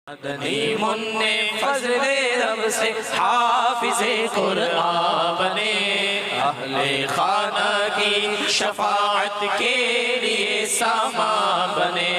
مدنی منع فضل رب سے حافظ قرآن بنے، اہل خانہ کی شفاعت کے لیے سامان بنے۔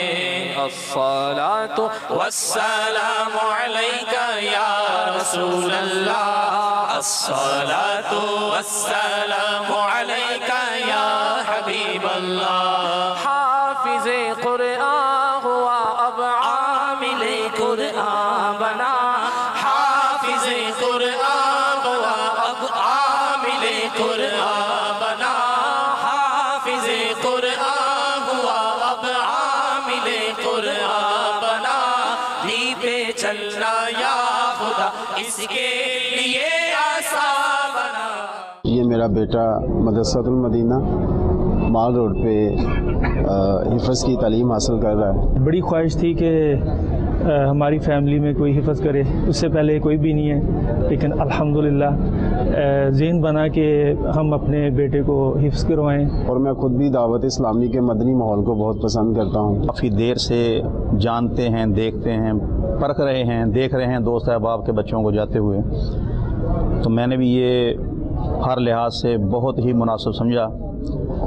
الصلاۃ والسلام علیک یا رسول اللہ، الصلاۃ والسلام علیک یا حبیب اللہ۔ حافظ قرآن ہوا اب عامل قرآن بنا، حافظ قرآن ہوا اب عامل قرآن بنا، حافظ قرآن ہوا اب عامل قرآن بنا۔ لی پہ چلنا یا خدا اس کے لیے آسان بنا۔ یہ میرا بیٹا مدرسۃ المدینہ مال روڈ پہ حفظ کی تعلیم حاصل کر رہا ہے۔ بڑی خواہش تھی کہ ہماری فیملی میں کوئی حفظ کرے، اس سے پہلے کوئی بھی نہیں ہے، لیکن الحمدللہ ذہن بنا کہ ہم اپنے بیٹے کو حفظ کروائیں۔ اور میں خود بھی دعوت اسلامی کے مدنی ماحول کو بہت پسند کرتا ہوں۔ کافی دیر سے جانتے ہیں، دیکھتے ہیں، پرکھ رہے ہیں، دیکھ رہے ہیں دوست احباب کے بچوں کو جاتے ہوئے، تو میں نے بھی یہ ہر لحاظ سے بہت ہی مناسب سمجھا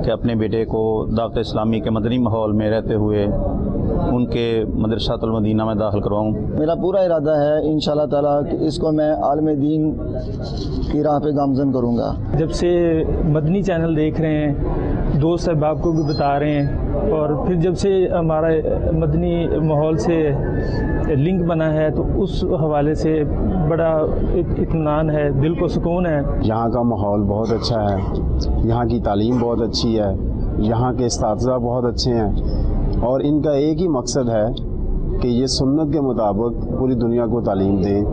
کہ اپنے بیٹے کو دعوت اسلامی کے مدنی ماحول میں رہتے ہوئے ان کے مدرسۃ المدینہ میں داخل کرواؤں۔ میرا پورا ارادہ ہے انشاءاللہ تعالیٰ کہ اس کو میں عالم دین کی راہ پہ گامزن کروں گا۔ جب سے مدنی چینل دیکھ رہے ہیں، دوست احباب کو بھی بتا رہے ہیں، اور پھر جب سے ہمارا مدنی ماحول سے لنک بنا ہے تو اس حوالے سے بڑا اطمینان ہے، دل کو سکون ہے۔ یہاں کا ماحول بہت اچھا ہے، یہاں کی تعلیم بہت اچھی ہے، یہاں کے اساتذہ بہت اچھے ہیں، اور ان کا ایک ہی مقصد ہے کہ یہ سنت کے مطابق پوری دنیا کو تعلیم دیں۔